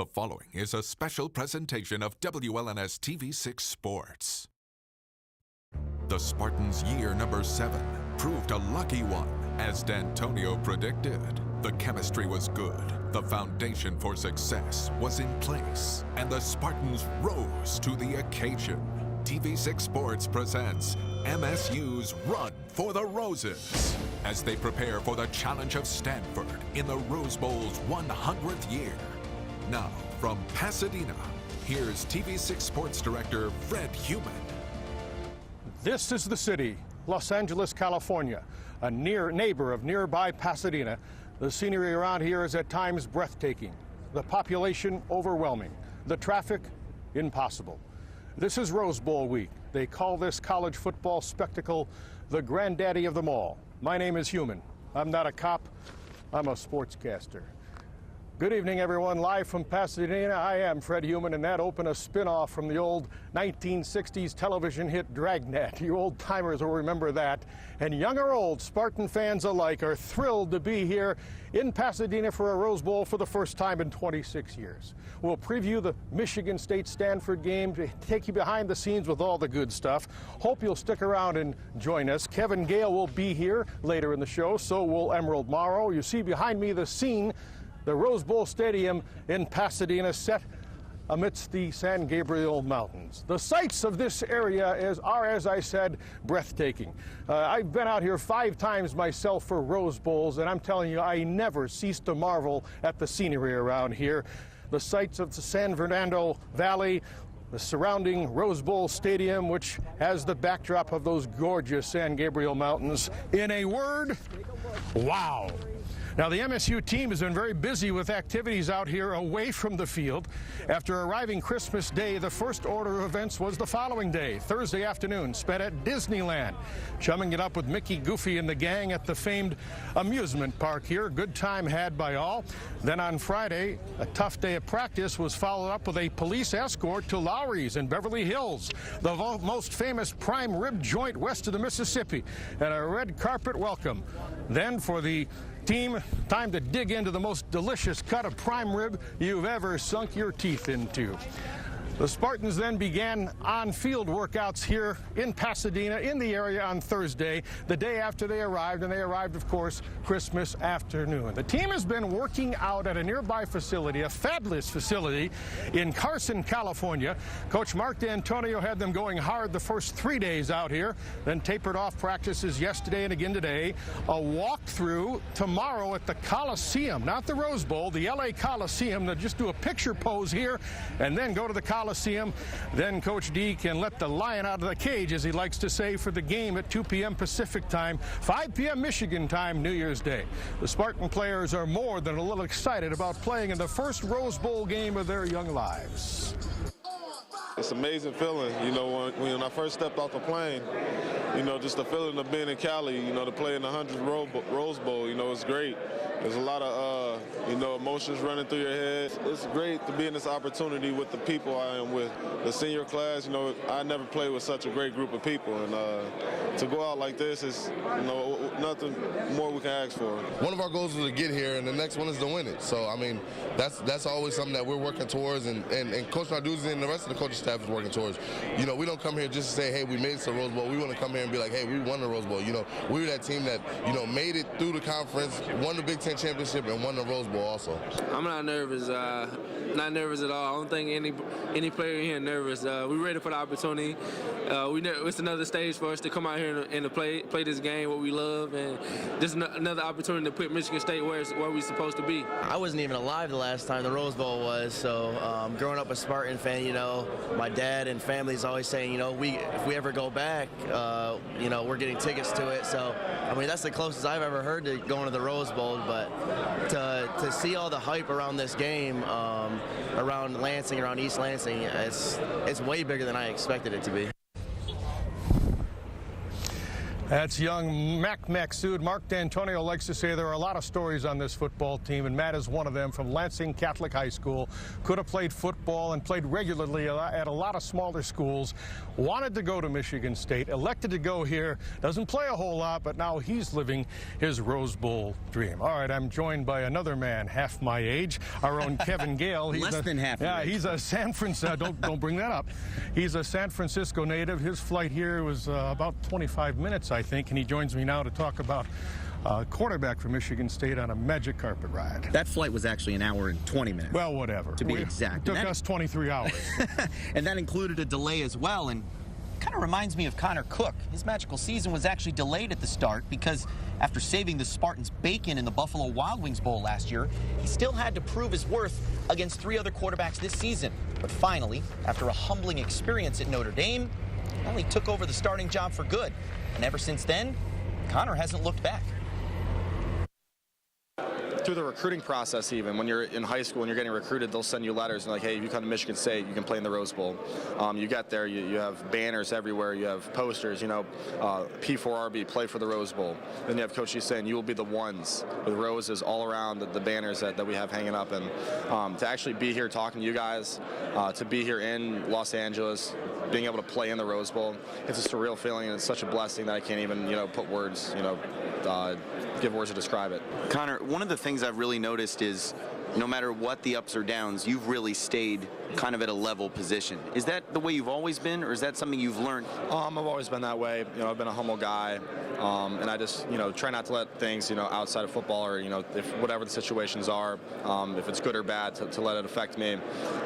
The following is a special presentation of WLNS TV6 Sports. The Spartans' year number 7 proved a lucky one, as D'Antonio predicted. The chemistry was good, the foundation for success was in place, and the Spartans rose to the occasion. TV6 Sports presents MSU's Run for the Roses as they prepare for the challenge of Stanford in the Rose Bowl's 100th year. Now, from Pasadena, here's TV6 Sports Director Fred Human. This is the city, Los Angeles, California, a near neighbor of nearby Pasadena. The scenery around here is at times breathtaking, the population overwhelming, the traffic impossible. This is Rose Bowl week. They call this college football spectacle the granddaddy of them all. My name is Human. I'm not a cop, I'm a sportscaster. Good evening, everyone. Live from Pasadena, I am Fred Human, and that opened a spin-off from the old 1960s television hit Dragnet. You old-timers will remember that. And young or old, Spartan fans alike are thrilled to be here in Pasadena for a Rose Bowl for the first time in 26 years. We'll preview the Michigan State-Stanford game, to take you behind the scenes with all the good stuff. Hope you'll stick around and join us. Kevin Gale will be here later in the show, so will Emerald Morrow. You see behind me the scene, the Rose Bowl Stadium in Pasadena, set amidst the San Gabriel Mountains. The sights of this area are, as I said, breathtaking. I've been out here 5 times myself for Rose Bowls, and I'm telling you, I never cease to marvel at the scenery around here. The sights of the San Fernando Valley, the surrounding Rose Bowl Stadium, which has the backdrop of those gorgeous San Gabriel Mountains. In a word, wow. Now, the MSU team has been very busy with activities out here away from the field. After arriving Christmas Day, the first order of events was the following day, Thursday afternoon, spent at Disneyland, chumming it up with Mickey, Goofy, and the gang at the famed amusement park here. Good time had by all. Then on Friday, a tough day of practice was followed up with a police escort to Lowry's in Beverly Hills, the most famous prime rib joint west of the Mississippi, and a red carpet welcome. Then for the team, time to dig into the most delicious cut of prime rib you've ever sunk your teeth into. The Spartans then began on-field workouts here in Pasadena, in the area, on Thursday, the day after they arrived, and they arrived, of course, Christmas afternoon. The team has been working out at a nearby facility, a fabulous facility in Carson, California. Coach Mark D'Antonio had them going hard the first 3 days out here, then tapered off practices yesterday and again today. A walkthrough tomorrow at the Coliseum, not the Rose Bowl, the LA Coliseum. They'll just do a picture pose here and then go to the Coliseum. Then Coach D can let the lion out of the cage, as he likes to say, for the game at 2 p.m. Pacific time, 5 p.m. Michigan time, New Year's Day. The Spartan players are more than a little excited about playing in the first Rose Bowl game of their young lives. It's an amazing feeling, you know, when I first stepped off the plane, you know, just the feeling of being in Cali, you know, to play in the 100th Rose Bowl, you know, it's great. There's a lot of, you know, emotions running through your head. It's great to be in this opportunity with the people I am with. The senior class, you know, I never played with such a great group of people, and to go out like this is, you know, nothing more we can ask for. One of our goals is to get here, and the next one is to win it. So, I mean, that's always something that we're working towards, and Coach Narduzzi and the rest of the coaching staff is working towards. You know, we don't come here just to say, hey, we made it to the Rose Bowl. We want to come here and be like, hey, we won the Rose Bowl. You know, we were that team that, you know, made it through the conference, won the Big Ten championship, and won the Rose Bowl also. I'm not nervous. Not nervous at all. I don't think any player here is nervous. We're ready for the opportunity. It's another stage for us to come out here and to play this game, what we love, and just another opportunity to put Michigan State where we're supposed to be. I wasn't even alive the last time the Rose Bowl was, so growing up a Spartan fan, you know, my dad and family's always saying, you know, if we ever go back, you know, we're getting tickets to it. So, I mean, that's the closest I've ever heard to going to the Rose Bowl, but to see all the hype around this game, around Lansing, around East Lansing, it's way bigger than I expected it to be. That's young Mac Maxud. Mark D'Antonio likes to say there are a lot of stories on this football team, and Matt is one of them, from Lansing Catholic High School. Could have played football and played regularly at a lot of smaller schools. Wanted to go to Michigan State, elected to go here. Doesn't play a whole lot, but now he's living his Rose Bowl dream. All right, I'm joined by another man half my age, our own Kevin Gale. He's Less than half. Yeah, he's a San Francisco. Don't bring that up. He's a San Francisco native. His flight here was about 25 minutes, I think, and he joins me now to talk about quarterback for Michigan State on a magic carpet ride. That flight was actually an hour and 20 minutes. Well, whatever. To be exact. It took us 23 hours. And that included a delay as well, and kind of reminds me of Connor Cook. His magical season was actually delayed at the start because after saving the Spartans bacon in the Buffalo Wild Wings Bowl last year, he still had to prove his worth against 3 other quarterbacks this season. But finally, after a humbling experience at Notre Dame, well, he took over the starting job for good. And ever since then, Connor hasn't looked back. Through the recruiting process, even when you're in high school and you're getting recruited, they'll send you letters and like, hey, if you come to Michigan State, you can play in the Rose Bowl. You get there, you have banners everywhere, you have posters, P4RB, play for the Rose Bowl. Then you have coaches saying you will be the ones with roses all around the banners that we have hanging up. And to actually be here talking to you guys, to be here in Los Angeles, being able to play in the Rose Bowl, it's a surreal feeling, and it's such a blessing that I can't even, put words, give words to describe it. Connor, one of the things I've really noticed is no matter what the ups or downs, you've really stayed kind of at a level position. Is that the way you've always been, or is that something you've learned? I've always been that way. I've been a humble guy, and I just, try not to let things, outside of football or, if whatever the situations are, if it's good or bad, to let it affect me.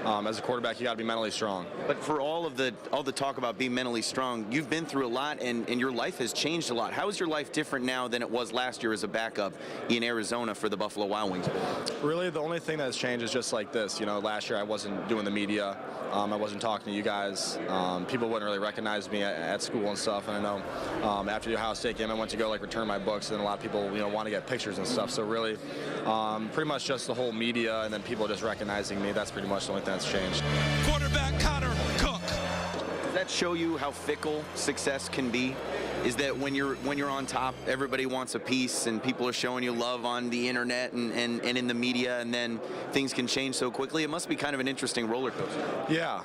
As a quarterback, you got to be mentally strong. But for all the talk about being mentally strong, you've been through a lot, and your life has changed a lot. How is your life different now than it was last year as a backup in Arizona for the Buffalo Wild Wings? Really, the only thing that's changed is just like this. Last year I wasn't doing the media. I wasn't talking to you guys. People wouldn't really recognize me at school and stuff. And I know after the Ohio State game, I went to go return my books, and a lot of people want to get pictures and stuff. So really, pretty much just the whole media and then people just recognizing me. That's pretty much the only thing that's changed. Quarterback Connor Cook. Does that show you how fickle success can be? Is that when you're on top, everybody wants a piece, and people are showing you love on the internet and in the media, and then things can change so quickly? It must be kind of an interesting roller coaster. Yeah,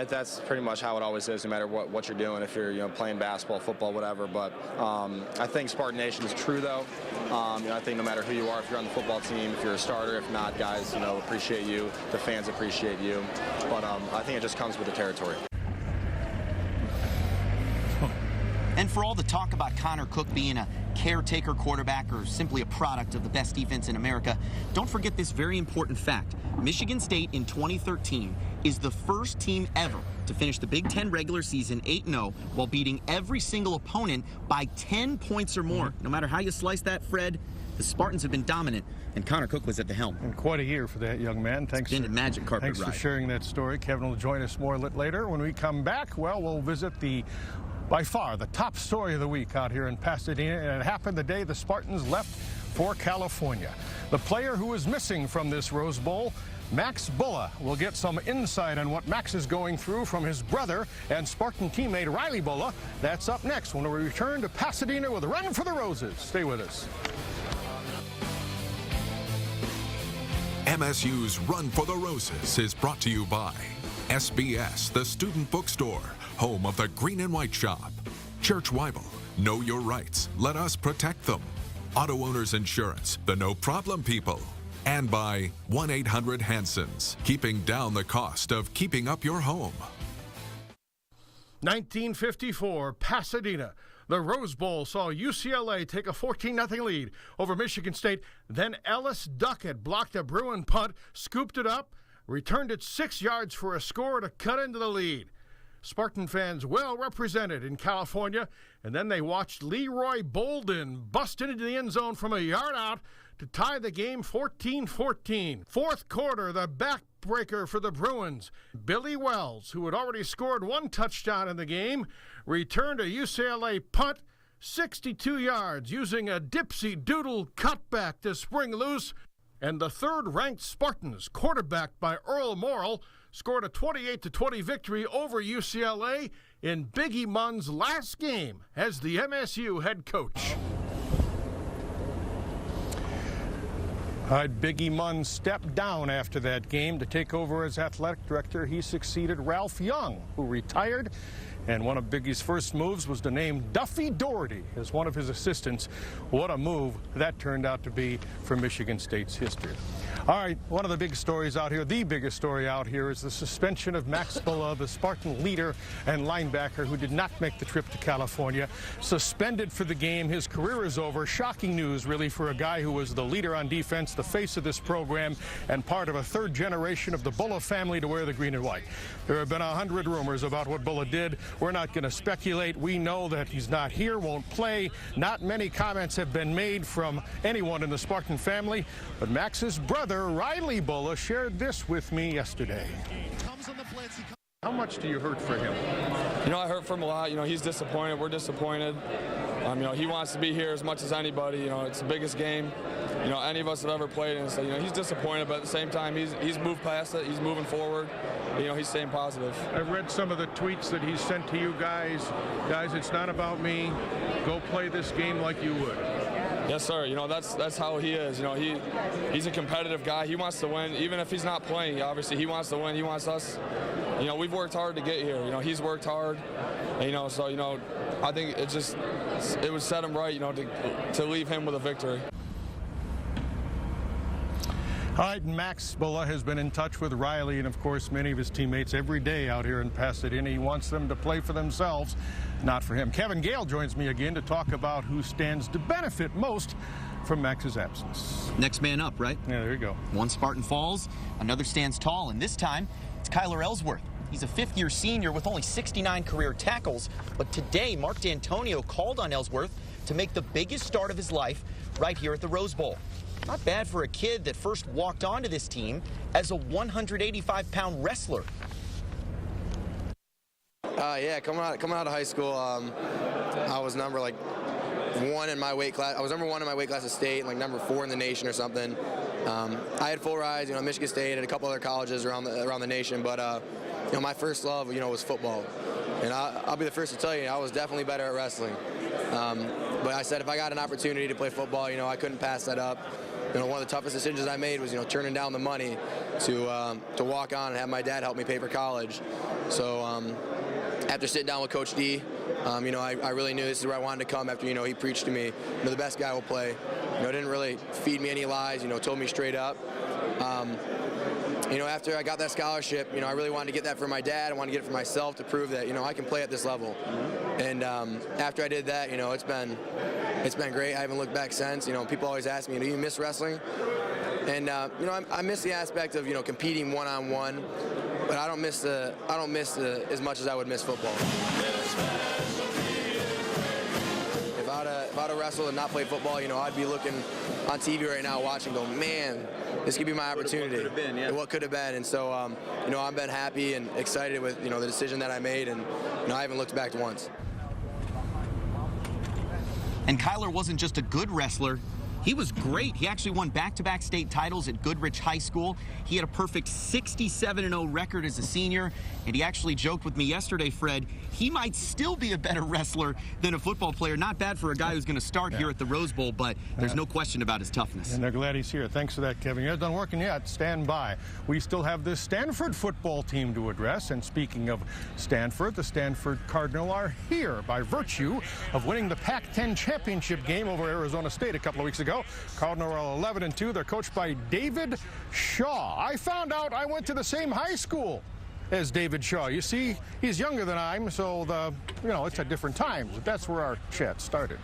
that's pretty much how it always is, no matter what you're doing, if you're playing basketball, football, whatever. But I think Spartan Nation is true, though. I think no matter who you are, if you're on the football team, if you're a starter, if not, guys, appreciate you. The fans appreciate you. But I think it just comes with the territory. And for all the talk about Connor Cook being a caretaker quarterback or simply a product of the best defense in America, don't forget this very important fact. Michigan State in 2013 is the first team ever to finish the Big Ten regular season 8-0 while beating every single opponent by 10 points or more. No matter how you slice that, Fred, the Spartans have been dominant, and Connor Cook was at the helm. And quite a year for that young man. Thanks for magic carpet Thanks ride. For sharing that story. Kevin will join us more later. When we come back, we'll visit by far the top story of the week out here in Pasadena, and it happened the day the Spartans left for California. The player who is missing from this Rose Bowl, Max Bullough. We'll get some insight on what Max is going through from his brother and Spartan teammate Riley Bullough. That's up next when we return to Pasadena with a Run for the Roses. Stay with us. MSU's Run for the Roses is brought to you by SBS, the student bookstore, home of the Green and White Shop. Church Weibel, know your rights, let us protect them. Auto Owners Insurance, the no problem people. And by 1-800-HANSON's, keeping down the cost of keeping up your home. 1954, Pasadena. The Rose Bowl saw UCLA take a 14-0 lead over Michigan State. Then Ellis Duckett blocked a Bruin punt, scooped it up, returned it 6 yards for a score to cut into the lead. Spartan fans well represented in California, and then they watched Leroy Bolden bust into the end zone from a yard out to tie the game 14-14. Fourth quarter, the backbreaker for the Bruins. Billy Wells, who had already scored 1 touchdown in the game, returned a UCLA punt 62 yards using a dipsy-doodle cutback to spring loose. And the third-ranked Spartans, quarterbacked by Earl Morrill, scored a 28-20 victory over UCLA in Biggie Munn's last game as the MSU head coach. Biggie Munn stepped down after that game to take over as athletic director. He succeeded Ralph Young, who retired. And one of Biggie's first moves was to name Duffy Doherty as one of his assistants. What a move that turned out to be for Michigan State's history. All right, one of the big stories out here, the biggest story out here, is the suspension of Max Bullough, the Spartan leader and linebacker who did not make the trip to California. Suspended for the game. His career is over. Shocking news, really, for a guy who was the leader on defense, the face of this program, and part of a third generation of the Bullough family to wear the green and white. There have been 100 rumors about what Bullough did. We're not going to speculate. We know that he's not here, won't play. Not many comments have been made from anyone in the Spartan family, but Max's brother, Riley Bullough, shared this with me yesterday. How much do you hurt for him? You know, I hurt for him a lot. You know, he's disappointed. We're disappointed. You know, he wants to be here as much as anybody. You know, it's the biggest game, you know, any of us have ever played in. So, you know, he's disappointed, but at the same time, he's moved past it. He's moving forward. You know, he's staying positive. I've read some of the tweets that he's sent to you guys. Guys, it's not about me. Go play this game like you would. Yes, sir. You know, that's how he is. You know, he's a competitive guy. He wants to win. Even if he's not playing, obviously, he wants to win. He wants us. You know, we've worked hard to get here. You know, he's worked hard. And, you know, so, you know, I think it would set him right, you know, to leave him with a victory. All right, Max Bullough has been in touch with Riley and, of course, many of his teammates every day out here in Pasadena. He wants them to play for themselves, not for him. Kevin Gale joins me again to talk about who stands to benefit most from Max's absence. Next man up, right? Yeah, there you go. One Spartan falls, another stands tall, and this time it's Kyler Ellsworth. He's a fifth-year senior with only 69 career tackles, but today Mark D'Antonio called on Ellsworth to make the biggest start of his life right here at the Rose Bowl. Not bad for a kid that first walked onto this team as a 185-pound wrestler. Yeah, coming out of high school, I was number one in my weight class. I was number one in my weight class at state, and like number 4 in the nation or something. I had full rides, you know, Michigan State and a couple other colleges around the nation, but you know, my first love, you know, was football. And I'll be the first to tell you, I was definitely better at wrestling. But I said if I got an opportunity to play football, you know, I couldn't pass that up. You know, one of the toughest decisions I made was, you know, turning down the money to walk on and have my dad help me pay for college. So after sitting down with Coach D, you know, I really knew this is where I wanted to come after, you know, he preached to me, you know, the best guy will play. You know, didn't really feed me any lies, you know, told me straight up. You know, after I got that scholarship, you know, I really wanted to get that for my dad. I wanted to get it for myself to prove that, you know, I can play at this level. And after I did that, you know, it's been great. I haven't looked back since. You know, people always ask me, do you miss wrestling? And you know, I miss the aspect of, you know, competing one-on-one, but I don't miss as much as I would miss football. If I'd have wrestled and not played football, you know, I'd be looking on TV right now watching, going, man, this could be my opportunity. What could have been, yeah. What could have been. And so, you know, I've been happy and excited with, you know, the decision that I made, and, you know, I haven't looked back once. And Kyler wasn't just a good wrestler. He was great. He actually won back-to-back state titles at Goodrich High School. He had a perfect 67-0 record as a senior, and he actually joked with me yesterday, Fred, he might still be a better wrestler than a football player. Not bad for a guy who's going to start here at the Rose Bowl, but there's no question about his toughness. And they're glad he's here. Thanks for that, Kevin. You're not done working yet. Stand by. We still have this Stanford football team to address, and speaking of Stanford, the Stanford Cardinal are here by virtue of winning the Pac-10 championship game over Arizona State a couple of weeks ago. Cardinal are 11-2. They're coached by David Shaw. I found out I went to the same high school as David Shaw. You see, he's younger than I am, so you know, it's at different times. That's where our chat started.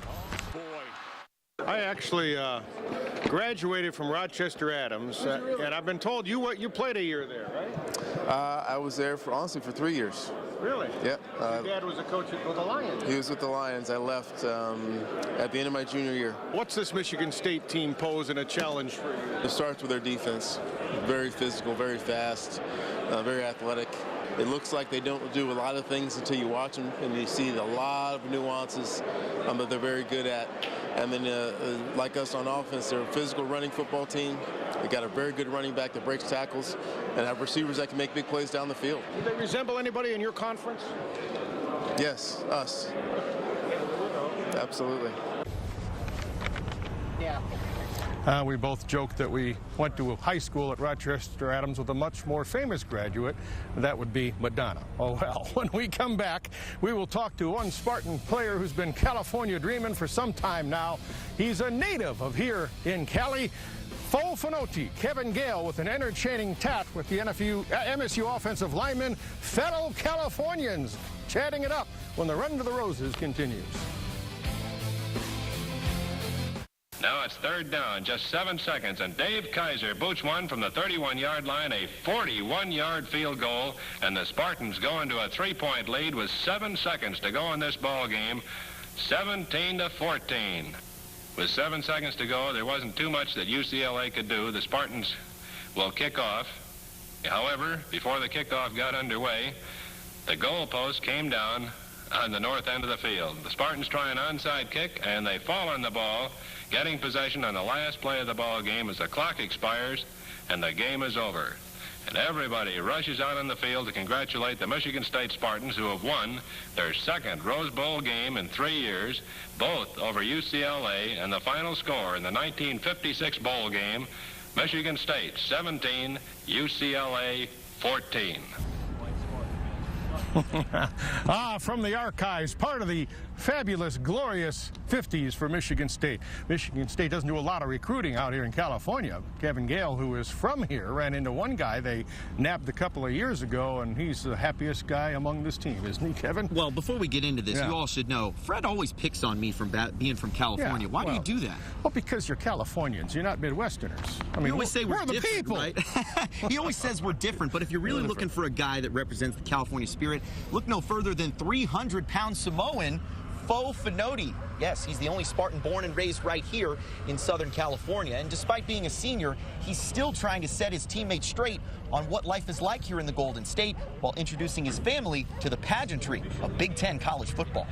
I actually graduated from Rochester Adams, and I've been told you played a year there, right? I was there honestly for 3 years. Really? Yep. Your dad was a coach with the Lions. He was with the Lions. I left at the end of my junior year. What's this Michigan State team pose in a challenge for you? It starts with their defense. Very physical, very fast, very athletic. It looks like they don't do a lot of things until you watch them, and you see a lot of nuances that they're very good at. And then, like us on offense, they're a physical running football team. They got a very good running back that breaks tackles, and have receivers that can make big plays down the field. Do they resemble anybody in your conference? Yes, us. Absolutely. We both joked that we went to high school at Rochester Adams with a much more famous graduate. That would be Madonna. Oh, well, when we come back, we will talk to one Spartan player who's been California dreaming for some time now. He's a native of here in Cali. Fofinotti, Kevin Gale with an entertaining chat with the MSU offensive linemen, fellow Californians, chatting it up when the Run to the Roses continues. Now it's third down, just 7 seconds, and Dave Kaiser boots one from the 31-yard line, a 41-yard field goal, and the Spartans go into a 3-point lead with 7 seconds to go in this ball game, 17-14. With 7 seconds to go, there wasn't too much that UCLA could do. The Spartans will kick off. However, before the kickoff got underway, the goalpost came down on the north end of the field. The Spartans try an onside kick, and they fall on the ball, getting possession on the last play of the ball game as the clock expires and the game is over. And everybody rushes out on the field to congratulate the Michigan State Spartans, who have won their second Rose Bowl game in 3 years, both over UCLA, and the final score in the 1956 bowl game, Michigan State 17, UCLA 14. From the archives, part of the fabulous, glorious 50s for Michigan State. Michigan State doesn't do a lot of recruiting out here in California. Kevin Gale, who is from here, ran into one guy they nabbed a couple of years ago, and he's the happiest guy among this team, isn't he, Kevin? Well, before we get into this, you all should know, Fred always picks on me from being from California. Why do you do that? Well, because you're Californians. You're not Midwesterners. I mean, you always say we're the different, people. right? He always says we're different, but if you're really looking for a guy that represents the California spirit, look no further than 300-pound Samoan Fofinotti. Yes, he's the only Spartan born and raised right here in Southern California. And despite being a senior, he's still trying to set his teammates straight on what life is like here in the Golden State while introducing his family to the pageantry of Big Ten college football.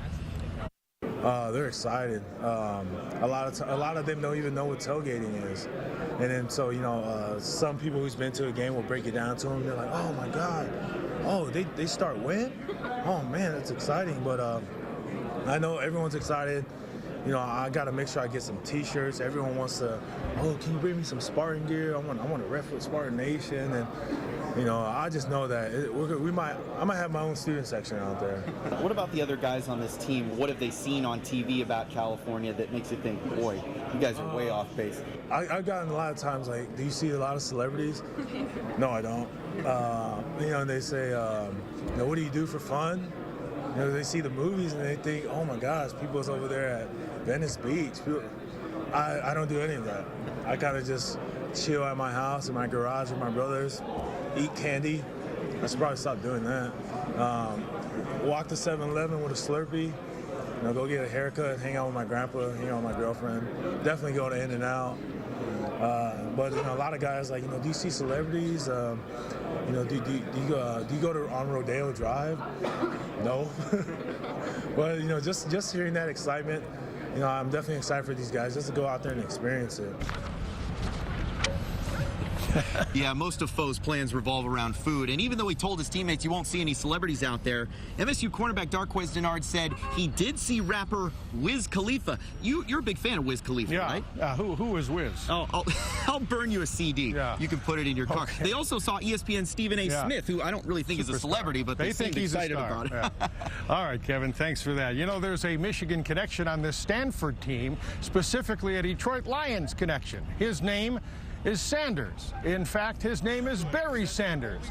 They're excited. A lot of them don't even know what tailgating is. And then so, some people who's been to a game will break it down to them. They're like, oh my God, oh, they start when? Oh man, that's exciting. But I know everyone's excited. I got to make sure I get some T-shirts. Everyone wants to, oh, can you bring me some Spartan gear? I want to rep with Spartan Nation. And, I just know that I might have my own student section out there. What about the other guys on this team? What have they seen on TV about California that makes you think, boy, you guys are way off base? I've gotten a lot of times, like, do you see a lot of celebrities? No, I don't. And they say, what do you do for fun? They see the movies and they think, oh my gosh, people's over there at Venice Beach. I don't do any of that. I kind of just chill at my house, in my garage with my brothers, eat candy. I should probably stop doing that. Walk to 7-Eleven with a Slurpee. Go get a haircut, hang out with my grandpa, hang out with my girlfriend. Definitely go to In-N-Out. But a lot of guys like, do you see celebrities? Do you go on Rodeo Drive? No. But just hearing that excitement, I'm definitely excited for these guys just to go out there and experience it. Yeah, most of Fo's plans revolve around food, and even though he told his teammates you won't see any celebrities out there, MSU cornerback Darqueze Dennard said he did see rapper Wiz Khalifa. You're a big fan of Wiz Khalifa, right? Who is Wiz? Oh, I'll burn you a CD. Yeah. You can put it in your car. Okay. They also saw ESPN's Stephen A. Smith, who I don't really think is a celebrity, but they seem excited about it. Yeah. All right, Kevin, thanks for that. There's a Michigan connection on this Stanford team, specifically a Detroit Lions connection. His name is Sanders. In fact, his name is Barry Sanders.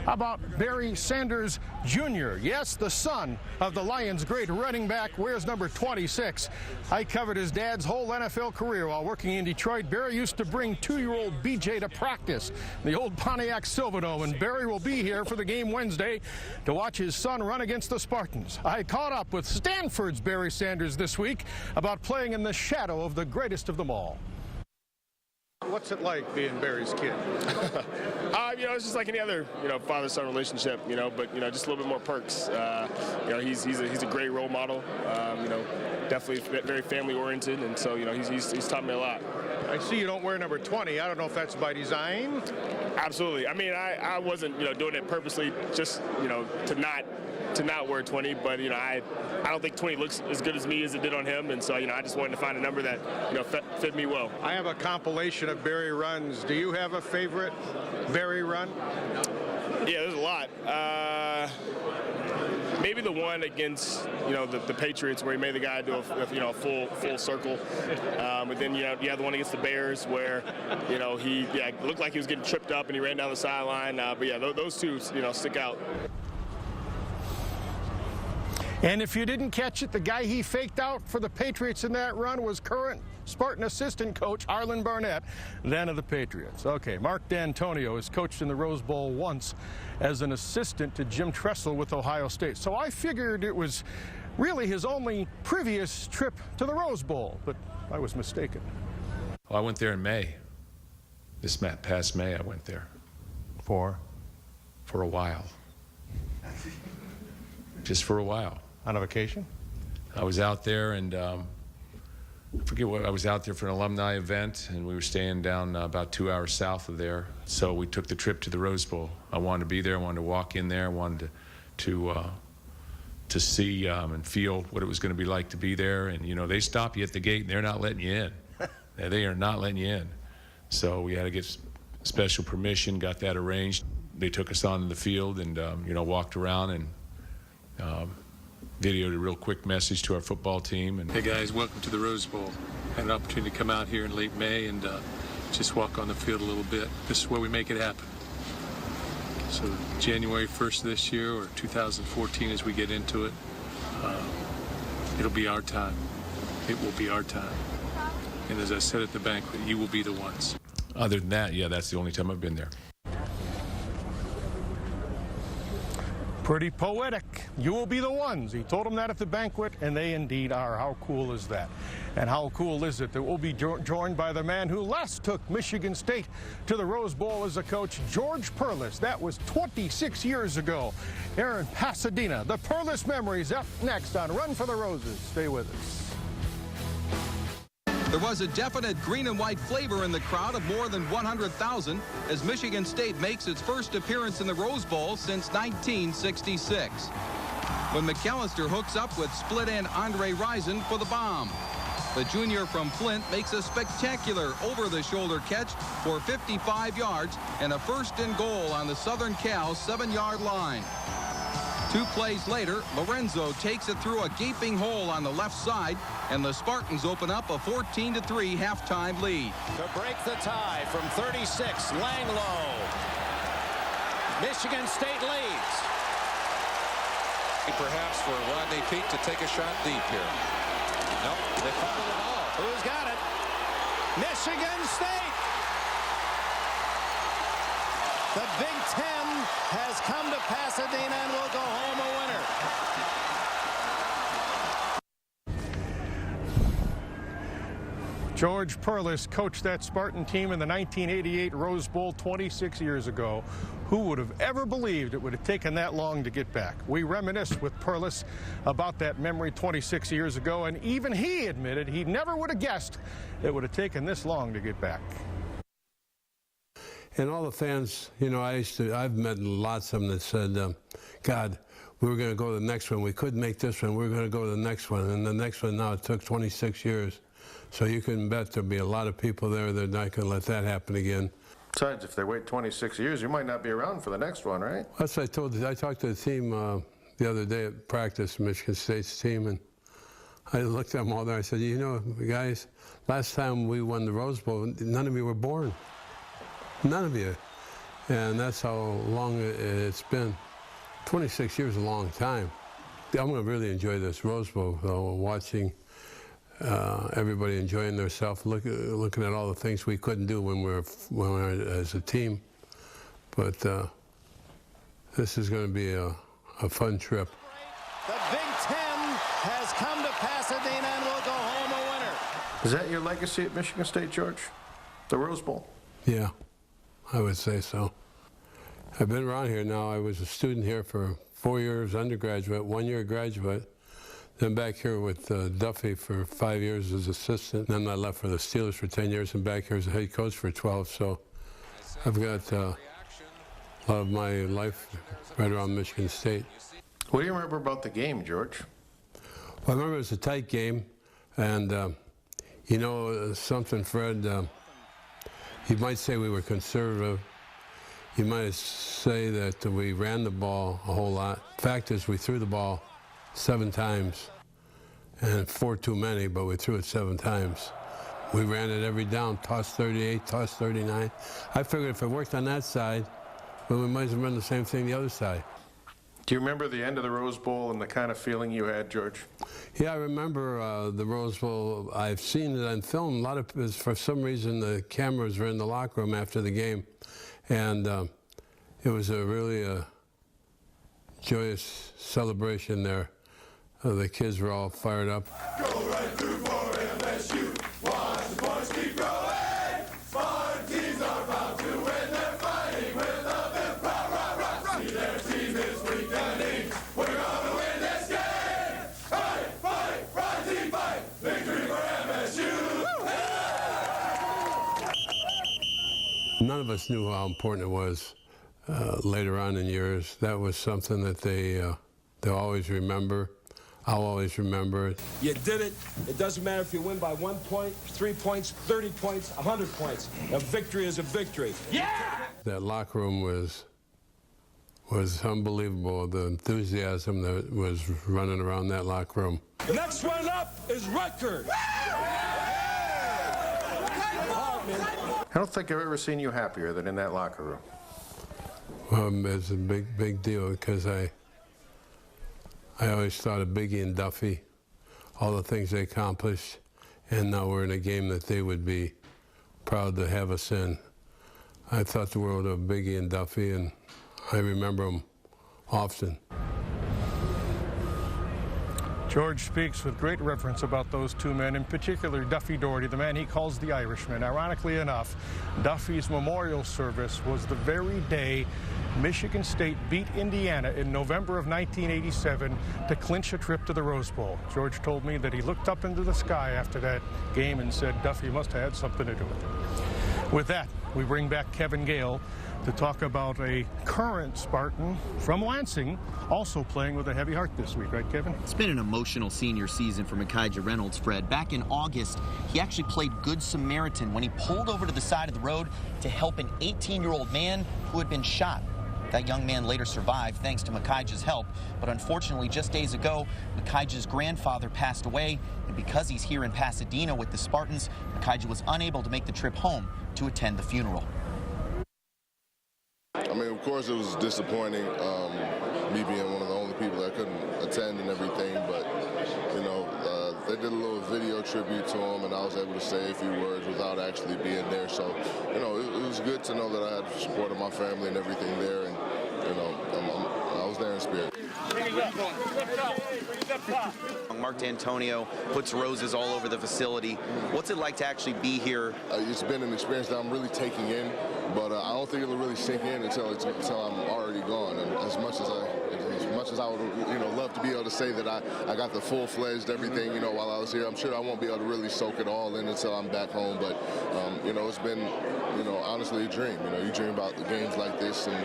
How about Barry Sanders Jr.? Yes, the son of the Lions' great running back, wears number 26. I covered his dad's whole NFL career while working in Detroit. Barry used to bring 2-year-old BJ to practice the old Pontiac Silverdome, and Barry will be here for the game Wednesday to watch his son run against the Spartans. I caught up with Stanford's Barry Sanders this week about playing in the shadow of the greatest of them all. What's it like being Barry's kid? It's just like any other, father-son relationship, but, just a little bit more perks. He's a great role model, definitely very family-oriented, and so, he's taught me a lot. I see you don't wear number 20. I don't know if that's by design. Absolutely. I mean, I wasn't, doing it purposely just, to not wear 20, but I don't think 20 looks as good as me as it did on him, and so I just wanted to find a number that fit me well. I have a compilation of Barry runs. Do you have a favorite Barry run? Yeah, there's a lot. Maybe the one against the Patriots where he made the guy do a full circle, but then you have the one against the Bears where he looked like he was getting tripped up and he ran down the sideline. But yeah, those two stick out. And if you didn't catch it, the guy he faked out for the Patriots in that run was current Spartan assistant coach Harlan Barnett, then of the Patriots. Okay, Mark D'Antonio has coached in the Rose Bowl once as an assistant to Jim Tressel with Ohio State. So I figured it was really his only previous trip to the Rose Bowl, but I was mistaken. Well, I went there in May. This past May, I went there. For a while. Just for a while. On a vacation? I was out there, and I forget what, I was out there for an alumni event, and we were staying down about 2 hours south of there. So we took the trip to the Rose Bowl. I wanted to be there. I wanted to walk in there. I wanted to see and feel what it was going to be like to be there. And they stop you at the gate, and they're not letting you in. They are not letting you in. So we had to get special permission. Got that arranged. They took us on the field and walked around and videoed a real quick message to our football team. And hey guys, welcome to the Rose Bowl. Had an opportunity to come out here in late May and just walk on the field a little bit. This is where we make it happen. So January 1st this year, or 2014 as we get into it, it'll be our time. It will be our time. And as I said at the banquet, you will be the ones. Other than that, yeah, that's the only time I've been there. Pretty poetic. You will be the ones. He told them that at the banquet, and they indeed are. How cool is that? And how cool is it that we'll be joined by the man who last took Michigan State to the Rose Bowl as a coach, George Perles. That was 26 years ago. Aaron Pasadena, the Perles memories up next on Run for the Roses. Stay with us. There was a definite green and white flavor in the crowd of more than 100,000 as Michigan State makes its first appearance in the Rose Bowl since 1966. When McAllister hooks up with split-end Andre Rison for the bomb. The junior from Flint makes a spectacular over-the-shoulder catch for 55 yards and a first and goal on the Southern Cal 7-yard line. 2 plays later, Lorenzo takes it through a gaping hole on the left side, and the Spartans open up a 14-3 halftime lead. To break the tie from 36, Langloh. Michigan State leads. Perhaps for Rodney Peete to take a shot deep here. Nope, they fumble the ball. Who's got it? Michigan State. The Big Ten has come to Pasadena and will go home a winner. George Perles coached that Spartan team in the 1988 Rose Bowl 26 years ago. Who would have ever believed it would have taken that long to get back? We reminisced with Perles about that memory 26 years ago, and even he admitted he never would have guessed it would have taken this long to get back. And all the fans, I've met lots of them that said, God, we were going to go to the next one. We couldn't make this one. We were going to go to the next one. And the next one now, it took 26 years. So you can bet there'll be a lot of people there that are not going to let that happen again. Besides, if they wait 26 years, you might not be around for the next one, right? That's what I told you. I talked to the team the other day at practice, Michigan State's team, and I looked at them all there. I said, guys, last time we won the Rose Bowl, none of you were born. None of you. And that's how long it's been. 26 years is a long time. I'm going to really enjoy this Rose Bowl, though, watching everybody enjoying themselves, looking at all the things we couldn't do when we were as a team. But this is going to be a fun trip. The Big Ten has come to Pasadena and will go home a winner. Is that your legacy at Michigan State, George? The Rose Bowl? Yeah, I would say so. I've been around here now. I was a student here for 4 years undergraduate, 1 year graduate. Then back here with Duffy for 5 years as assistant. Then I left for the Steelers for 10 years and back here as a head coach for 12. So I've got a lot of my life right around Michigan State. What do you remember about the game, George? Well, I remember it was a tight game. And, you know, something, Fred, you might say we were conservative. You might say that we ran the ball a whole lot. Fact is, we threw the ball 7 times, and 4 too many, but we threw it 7 times. We ran it every down, toss 38, toss 39. I figured if it worked on that side, well, we might as well run the same thing the other side. Do you remember the end of the Rose Bowl and the kind of feeling you had, George? Yeah, I remember the Rose Bowl. I've seen it on film. A lot of, for some reason, the cameras were in the locker room after the game. And it was a really joyous celebration there. The kids were all fired up. Go right through for MSU. Watch the points keep growing. Spartans are about to win. They're fighting with a big power. See their team is weakening. We're gonna win this game. Fight, fight, fight, team fight. Victory for MSU. None of us knew how important it was later on in years. That was something that they'll always remember. I'll always remember it. You did it. It doesn't matter if you win by 1 point, 3 points, 30 points, 100 points. A victory is a victory. Yeah! That locker room was unbelievable. The enthusiasm that was running around that locker room. The next one up is Rutgers. I don't think I've ever seen you happier than in that locker room. It's a big deal because I always thought of Biggie and Duffy, all the things they accomplished, and now we're in a game that they would be proud to have us in. I thought the world of Biggie and Duffy, and I remember them often. George speaks with great reverence about those two men, in particular Duffy Daugherty, the man he calls the Irishman. Ironically enough, Duffy's memorial service was the very day Michigan State beat Indiana in November of 1987 to clinch a trip to the Rose Bowl. George told me that he looked up into the sky after that game and said Duffy must have had something to do with it. With that, we bring back Kevin Gale to talk about a current Spartan from Lansing, also playing with a heavy heart this week, right, Kevin? It's been an emotional senior season for Micaiah Reynolds, Fred. Back in August, he actually played Good Samaritan when he pulled over to the side of the road to help an 18-year-old man who had been shot. That young man later survived thanks to Micaiah's help, but unfortunately just days ago, Micaiah's grandfather passed away, and because he's here in Pasadena with the Spartans, Micaiah was unable to make the trip home to attend the funeral. I mean, of course, it was disappointing, me being one of the only people that couldn't attend and everything, but, you know, they did a little video tribute to him, and I was able to say a few words without actually being there. So, you know, it was good to know that I had the support of my family and everything there, and, you know, I was there in spirit. Mark D'Antonio puts roses all over the facility. What's it like to actually be here? It's been an experience that I'm really taking in, but I don't think it'll really sink in until I'm already gone. And as much as I would, you know, love to be able to say that I got the full-fledged everything, you know, while I was here, I'm sure I won't be able to really soak it all in until I'm back home. But you know, it's been, you know, honestly a dream. You know, you dream about the games like this and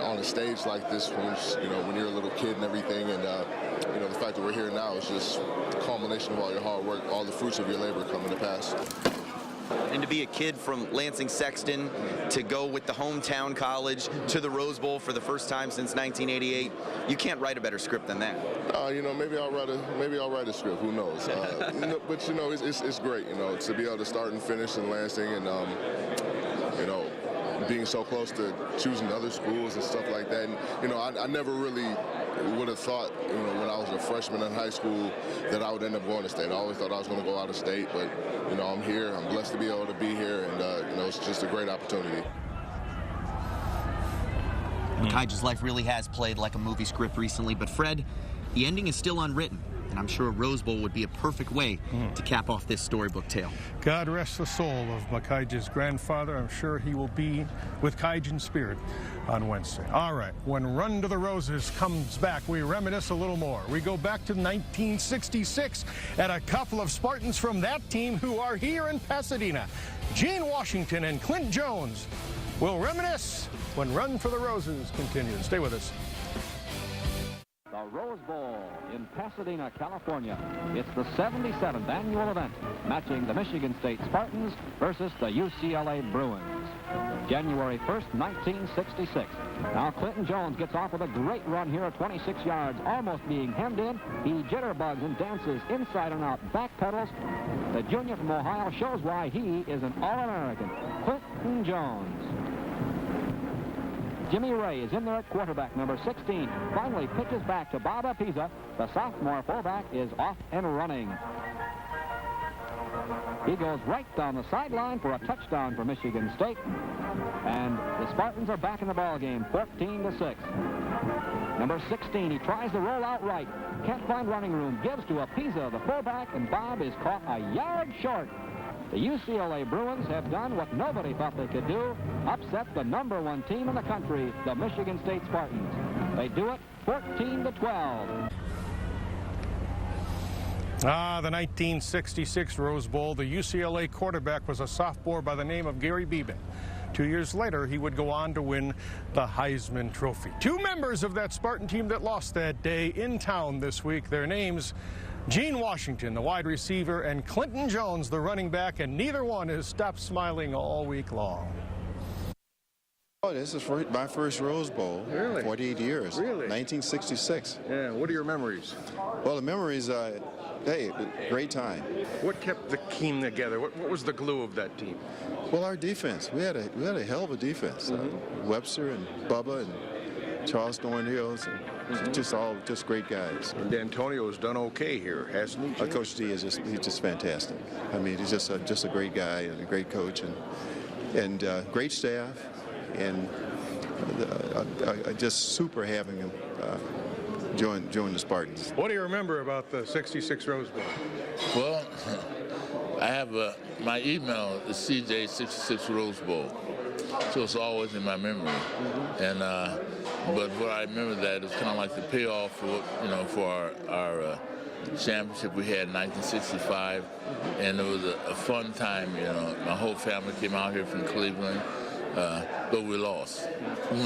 on a stage like this when you're a little kid and everything, and you know, the fact that we're here now is just the culmination of all your hard work, all the fruits of your labor coming to pass. And to be a kid from Lansing Sexton, to go with the hometown college to the Rose Bowl for the first time since 1988, you can't write a better script than that. You know, maybe I'll write a script. Who knows? You know, but you know, it's great. You know, to be able to start and finish in Lansing, and you know, being so close to choosing other schools and stuff like that. And, you know, I never really would have thought, you know, when I was a freshman in high school that I would end up going to state. I always thought I was going to go out of state, but, you know, I'm here. I'm blessed to be able to be here, and, you know, it's just a great opportunity. Micaiah's life really has played like a movie script recently, but Fred, the ending is still unwritten. and I'm sure a Rose Bowl would be a perfect way to cap off this storybook tale. God rest the soul of Makaija's grandfather. I'm sure he will be with Cajun spirit on Wednesday. All right, when Run to the Roses comes back, we reminisce a little more. We go back to 1966 and a couple of Spartans from that team who are here in Pasadena. Gene Washington and Clint Jones will reminisce when Run for the Roses continues. Stay with us. The Rose Bowl in Pasadena, California. It's the 77th annual event, matching the Michigan State Spartans versus the UCLA Bruins. January 1st, 1966. Now Clinton Jones gets off with a great run here at 26 yards, almost being hemmed in. He jitterbugs and dances inside and out, back pedals. The junior from Ohio shows why he is an All-American. Clinton Jones. Jimmy Ray is in there at quarterback, number 16. Finally pitches back to Bob Apiza. The sophomore fullback is off and running. He goes right down the sideline for a touchdown for Michigan State. And the Spartans are back in the ball game, 14-6. Number 16, he tries to roll out right. Can't find running room. Gives to Apiza, the fullback, and Bob is caught a yard short. The UCLA Bruins have done what nobody thought they could do, upset the #1 team in the country, the Michigan State Spartans. They do it 14-12. The 1966 Rose Bowl. The UCLA quarterback was a sophomore by the name of Gary Beban. 2 years later, he would go on to win the Heisman Trophy. Two members of that Spartan team that lost that day in town this week. Their names, Gene Washington, the wide receiver, and Clinton Jones, the running back, and neither one has stopped smiling all week long. Oh, this is my first Rose Bowl. Really? 48 years. Really? 1966. Yeah, what are your memories? Well, the memories, hey, great time. What kept the team together? What was the glue of that team? Well, our defense. We had a hell of a defense. Webster and Bubba and Charles Thornhills, and just great guys. And D'Antonio's done okay here, hasn't he? Coach D he's just fantastic. I mean, he's just a great guy and a great coach and great staff, and just super having him join the Spartans. What do you remember about the 66 Rose Bowl? Well, I have my email is CJ66 Rose Bowl, so it's always in my memory. And but what I remember that is kind of like the payoff for our championship we had in 1965, and it was a fun time. My whole family came out here from Cleveland. But we lost.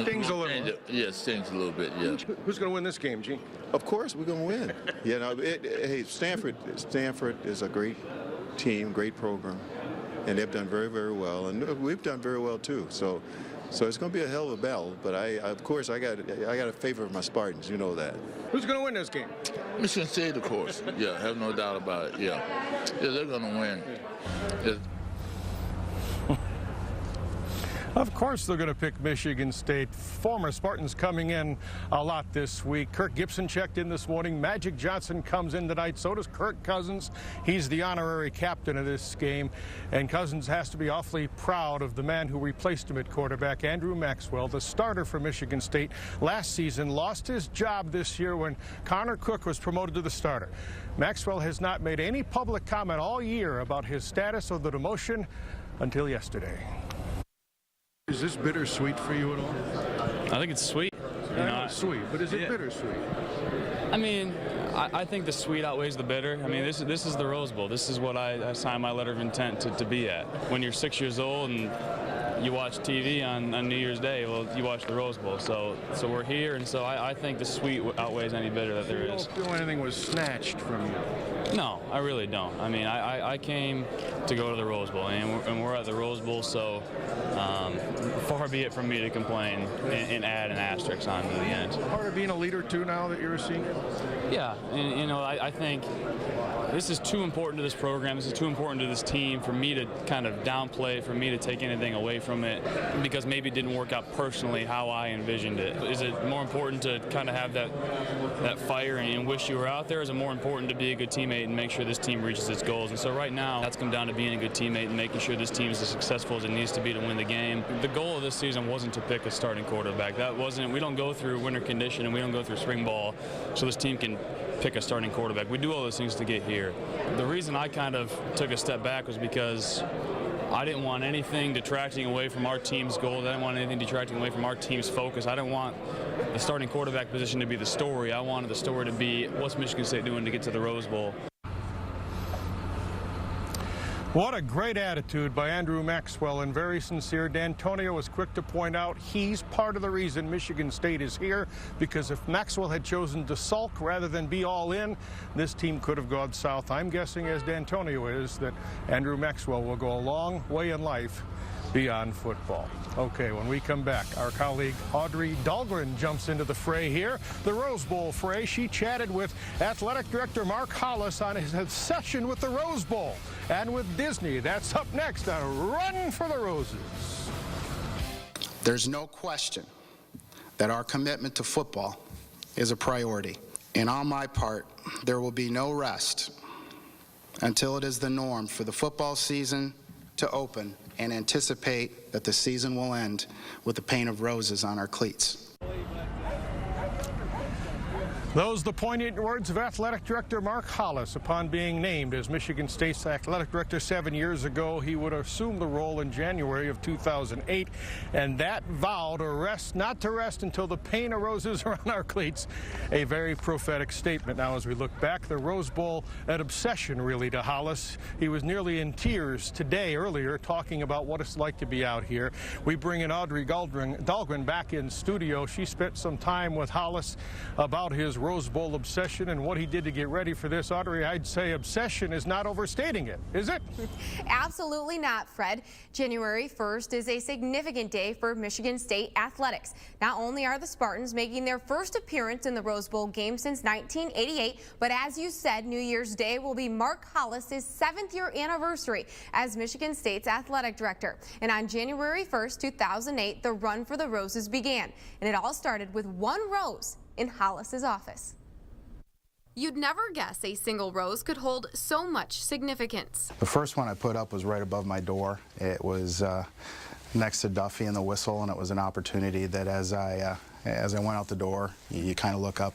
Stings a little. Yeah, stings a little bit, yeah. Who's going to win this game, Gene? Of course we're going to win. Hey, Stanford is a great team, great program, and they've done very, very well, and we've done very well too. So it's going to be a hell of a battle. But of course, I got a favor of my Spartans. You know that. Who's going to win this game? Michigan State, of course. Yeah, have no doubt about it. Yeah, they're going to win. Of course they're going to pick Michigan State. Former Spartans coming in a lot this week. Kirk Gibson checked in this morning. Magic Johnson comes in tonight. So does Kirk Cousins. He's the honorary captain of this game. And Cousins has to be awfully proud of the man who replaced him at quarterback, Andrew Maxwell, the starter for Michigan State. Last season lost his job this year when Connor Cook was promoted to the starter. Maxwell has not made any public comment all year about his status of the demotion until yesterday. Is this bittersweet for you at all? I think it's sweet. It's sweet, but is it bittersweet? I mean, I think the sweet outweighs the bitter. I mean, this is the Rose Bowl. This is what I signed my letter of intent to be at. When you're 6 years old and you watch TV on New Year's Day, well, you watch the Rose Bowl. So we're here, and so I think the sweet outweighs any bitter that there is. You don't feel anything was snatched from you? No, I really don't. I mean, I came to go to the Rose Bowl, and we're at the Rose Bowl, so far be it from me to complain and add an asterisk on to the end. Part of being a leader, too, now that you're a senior? Yeah, and I think this is too important to this program. This is too important to this team for me to kind of downplay, for me to take anything away from it, because maybe it didn't work out personally how I envisioned it. Is it more important to kind of have that fire and wish you were out there? Is it more important to be a good teammate and make sure this team reaches its goals? And so right now, that's come down to being a good teammate and making sure this team is as successful as it needs to be to win the the game. The goal of this season wasn't to pick a starting quarterback. We don't go through winter condition and we don't go through spring ball so this team can pick a starting quarterback. We do all those things to get here. The reason I kind of took a step back was because I didn't want anything detracting away from our team's goals. I didn't want anything detracting away from our team's focus. I didn't want the starting quarterback position to be the story. I wanted the story to be, what's Michigan State doing to get to the Rose Bowl? What a great attitude by Andrew Maxwell, and very sincere. D'Antonio was quick to point out he's part of the reason Michigan State is here, because if Maxwell had chosen to sulk rather than be all in, this team could have gone south. I'm guessing, as D'Antonio is, that Andrew Maxwell will go a long way in life beyond football. Okay, when we come back, our colleague Audrey Dahlgren jumps into the fray here, the Rose Bowl fray. She chatted with Athletic Director Mark Hollis on his obsession with the Rose Bowl and with Disney. That's up next on Run for the Roses. There's no question that our commitment to football is a priority. And on my part, there will be no rest until it is the norm for the football season to open and anticipate that the season will end with the paint of roses on our cleats. Those the poignant words of Athletic Director Mark Hollis. Upon being named as Michigan State's Athletic Director 7 years ago, he would assume the role in January of 2008, and that vow to rest, not to rest until the paint of roses are on our cleats, a very prophetic statement. Now, as we look back, the Rose Bowl, an obsession really to Hollis. He was nearly in tears today, earlier, talking about what it's like to be out here. We bring in Audrey Dahlgren back in studio. She spent some time with Hollis about his Rose Bowl obsession and what he did to get ready for this. Audrey, I'd say obsession is not overstating it, is it? Absolutely not, Fred. January 1st is a significant day for Michigan State athletics. Not only are the Spartans making their first appearance in the Rose Bowl game since 1988, but as you said, New Year's Day will be Mark Hollis' 7th year anniversary as Michigan State's athletic director. And on January 1st, 2008, the Run for the Roses began. And it all started with one rose in Hollis' office. You'd never guess a single rose could hold so much significance. The first one I put up was right above my door. It was next to Duffy and the whistle, and it was an opportunity that as I went out the door, you kind of look up,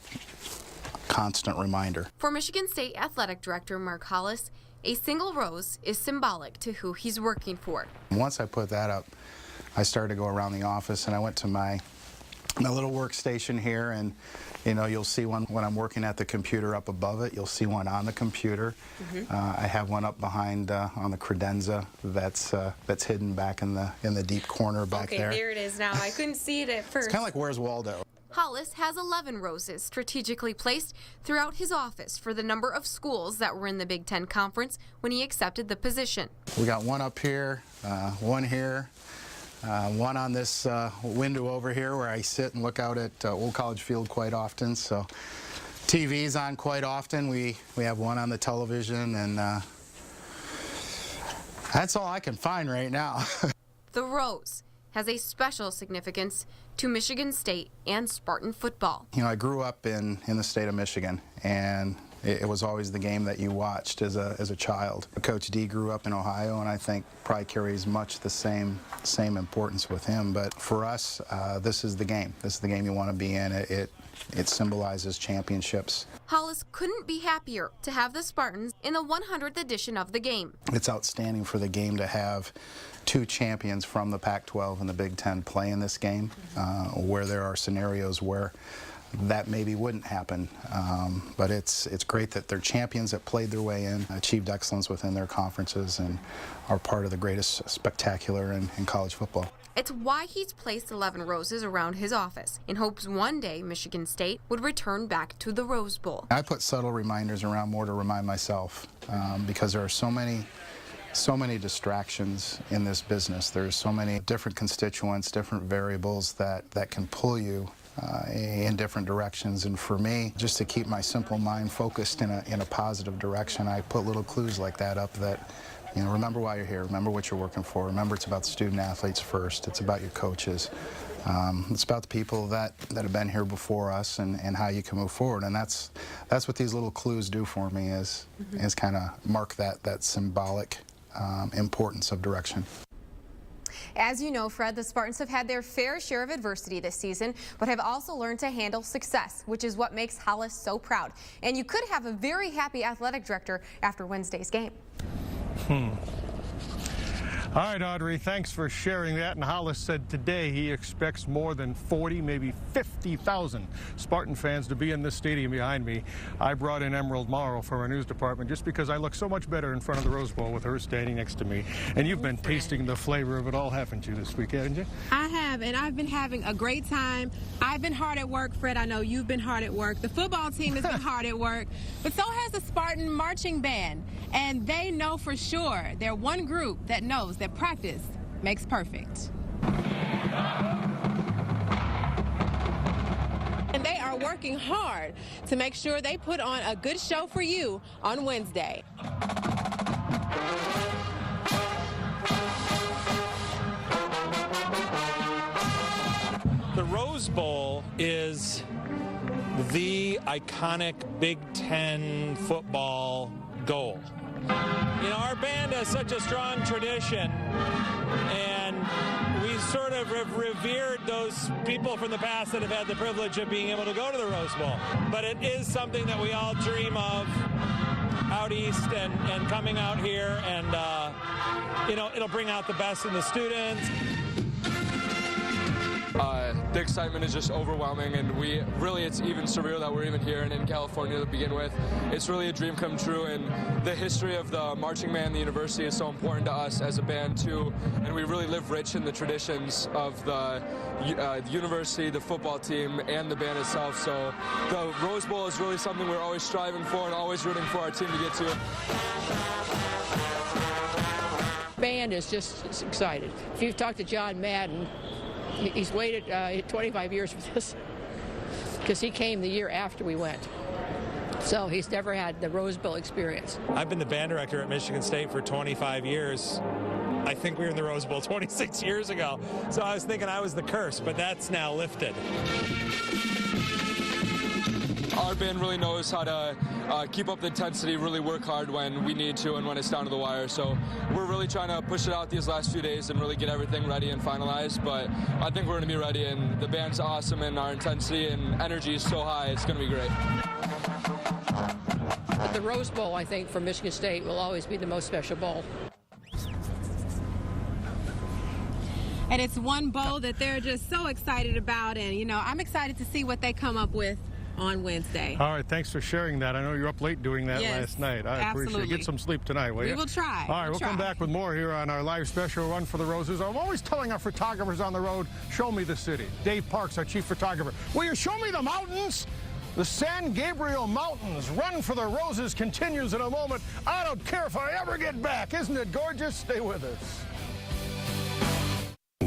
constant reminder. For Michigan State Athletic Director Mark Hollis, a single rose is symbolic to who he's working for. Once I put that up, I started to go around the office, and I went to my little workstation here, and you know, you'll see one when I'm working at the computer up above it. You'll see one on the computer. I have one up behind on the credenza that's hidden back in the deep corner back there. Okay, there it is now. I couldn't see it at first. It's kind of like Where's Waldo? Hollis has 11 roses strategically placed throughout his office for the number of schools that were in the Big Ten Conference when he accepted the position. We got one up here, one here. One on this window over here where I sit and look out at Old College Field quite often. So TV's on quite often. We have one on the television, and that's all I can find right now. The rose has a special significance to Michigan State and Spartan football. You know, I grew up in the state of Michigan, and it was always the game that you watched as a child. Coach D grew up in Ohio, and I think probably carries much the same importance with him. But for us, this is the game. This is the game you want to be in. It symbolizes championships. Hollis couldn't be happier to have the Spartans in the 100th edition of the game. It's outstanding for the game to have two champions from the Pac-12 and the Big Ten play in this game, where there are scenarios where that maybe wouldn't happen, but it's great that they're champions that played their way in, achieved excellence within their conferences, and are part of the greatest spectacular in college football. It's why he's placed 11 roses around his office, in hopes one day Michigan State would return back to the Rose Bowl. I put subtle reminders around more to remind myself, because there are so many distractions in this business. There's so many different constituents, different variables that can pull you in different directions. And for me, just to keep my simple mind focused in a positive direction, I put little clues like that up that, you know, remember why you're here, remember what you're working for, remember it's about the student athletes first, it's about your coaches, it's about the people that have been here before us, and how you can move forward. And that's what these little clues do for me, is kind of mark that symbolic importance of direction. As you know, Fred, the Spartans have had their fair share of adversity this season, but have also learned to handle success, which is what makes Hollis so proud. And you could have a very happy athletic director after Wednesday's game. All right, Audrey, thanks for sharing that. And Hollis said today he expects more than 40, maybe 50,000 Spartan fans to be in this stadium behind me. I brought in Emerald Morrow from our news department just because I look so much better in front of the Rose Bowl with her standing next to me. And you've been tasting the flavor of it all, haven't you, this week, haven't you? I have, and I've been having a great time. I've been hard at work, Fred. I know you've been hard at work. The football team has been hard at work, but so has the Spartan marching band. And they know for sure they're one group that knows that practice makes perfect. And they are working hard to make sure they put on a good show for you on Wednesday. The Rose Bowl is the iconic Big Ten football goal. You know, our band has such a strong tradition, and we sort of have revered those people from the past that have had the privilege of being able to go to the Rose Bowl. But it is something that we all dream of out east and coming out here, and, you know, it'll bring out the best in the students. The excitement is just overwhelming, and it's even surreal that we're even here and in California to begin with. It's really a dream come true, and the history of the marching band, the university, is so important to us as a band too, and we really live rich in the traditions of the university, the football team, and the band itself. So the Rose Bowl is really something we're always striving for and always rooting for our team to get to. Band is just excited. If you've talked to John Madden, he's waited 25 years for this because he came the year after we went. So he's never had the Rose Bowl experience. I've been the band director at Michigan State for 25 years. I think we were in the Rose Bowl 26 years ago. So I was thinking I was the curse, but that's now lifted. Our band really knows how to keep up the intensity, really work hard when we need to and when it's down to the wire. So we're really trying to push it out these last few days and really get everything ready and finalized. But I think we're going to be ready, and the band's awesome, and our intensity and energy is so high, it's going to be great. But the Rose Bowl, I think, for Michigan State will always be the most special bowl. And it's one bowl that they're just so excited about, and, you know, I'm excited to see what they come up with on Wednesday. All right, thanks for sharing that. I know you're up late doing that last night. I appreciate it. Get some sleep tonight, will you? We will try. All right, we'll come back with more here on our live special, Run for the Roses. I'm always telling our photographers on the road, show me the city. Dave Parks, our chief photographer. Will you show me the mountains? The San Gabriel Mountains. Run for the Roses continues in a moment. I don't care if I ever get back. Isn't it gorgeous? Stay with us.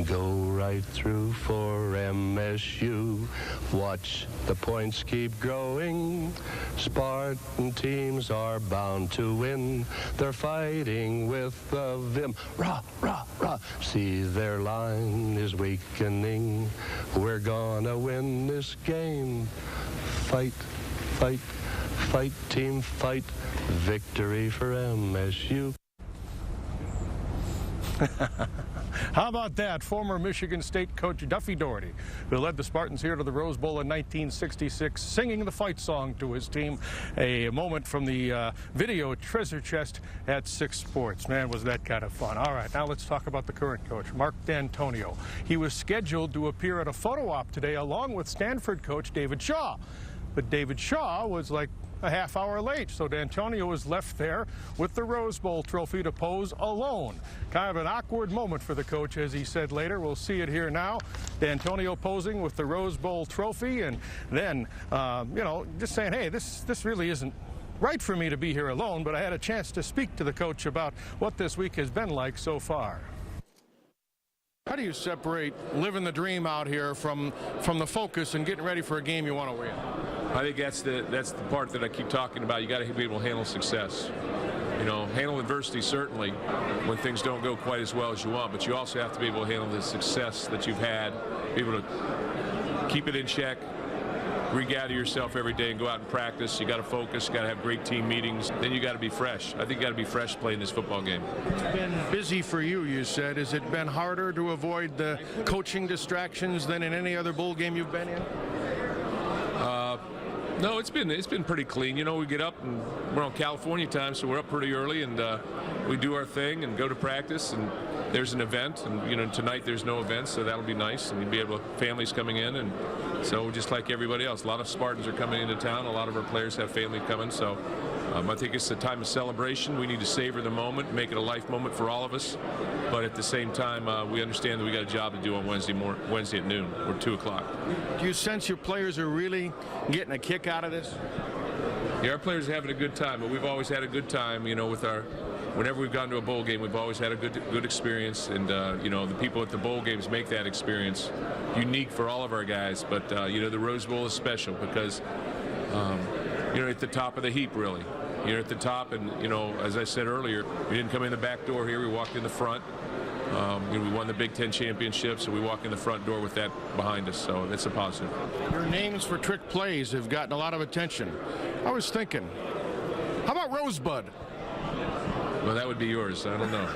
Go right through for MSU. Watch the points keep growing. Spartan teams are bound to win. They're fighting with the vim. Rah, rah, rah. See, their line is weakening. We're gonna win this game. Fight, fight, fight, team, fight. Victory for MSU. How about that? Former Michigan State coach Duffy Daugherty, who led the Spartans here to the Rose Bowl in 1966, singing the fight song to his team. A moment from the video treasure chest at 6 Sports. Man, was that kind of fun. All right, now let's talk about the current coach, Mark D'Antonio. He was scheduled to appear at a photo op today along with Stanford coach David Shaw. But David Shaw was like a half hour late, so D'Antonio was left there with the Rose Bowl trophy to pose alone. Kind of an awkward moment for the coach, as he said later. We'll see it here now. D'Antonio posing with the Rose Bowl trophy, and then, you know, just saying, hey, this really isn't right for me to be here alone, but I had a chance to speak to the coach about what this week has been like so far. How do you separate living the dream out here from the focus and getting ready for a game you want to win? I think that's the part that I keep talking about. You got to be able to handle success. You know, handle adversity certainly when things don't go quite as well as you want, but you also have to be able to handle the success that you've had, be able to keep it in check, regather yourself every day and go out and practice. You got to focus. You got to have great team meetings. Then you got to be fresh. I think you got to be fresh playing this football game. It's been busy for you, you said. Has it been harder to avoid the coaching distractions than in any other bowl game you've been in? No, it's been pretty clean. You know, we get up and we're on California time, so we're up pretty early and we do our thing and go to practice, and there's an event, and you know, tonight there's no event, so that'll be nice, and you'll be able to, families coming in, and so just like everybody else, a lot of Spartans are coming into town. A lot of our players have family coming, so I think it's a time of celebration. We need to savor the moment, make it a life moment for all of us, but at the same time, we understand that we got a job to do on Wednesday at noon or 2 o'clock. Do you sense your players are really getting a kick out of this? Yeah, our players are having a good time, but we've always had a good time, you know, with our, whenever we've gone to a bowl game, we've always had a good experience, and you know, the people at the bowl games make that experience unique for all of our guys. But you know, the Rose Bowl is special because you know, at the top of the heap, really. You're at the top, and you know, as I said earlier, we didn't come in the back door here. We walked in the front. You know, we won the Big Ten championship, so we walk in the front door with that behind us, so that's a positive. Your names for trick plays have gotten a lot of attention. I was thinking, how about Rosebud? Well, that would be yours. I don't know.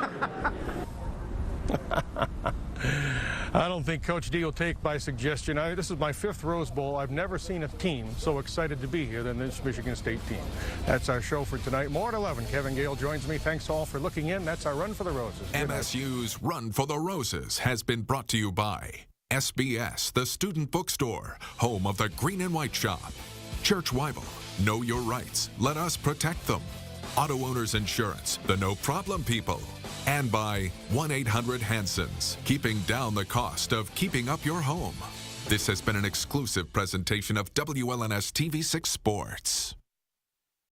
I don't think Coach D will take my suggestion. This is my 5th Rose Bowl. I've never seen a team so excited to be here than this Michigan State team. That's our show for tonight. More at 11. Kevin Gale joins me. Thanks all for looking in. That's our Run for the Roses. MSU's Run for the Roses has been brought to you by SBS, the student bookstore, home of the Green and White Shop. Church Weibel, know your rights. Let us protect them. Auto Owners Insurance, the no problem people. And by 1-800-HANSONS, keeping down the cost of keeping up your home. This has been an exclusive presentation of WLNS TV6 Sports.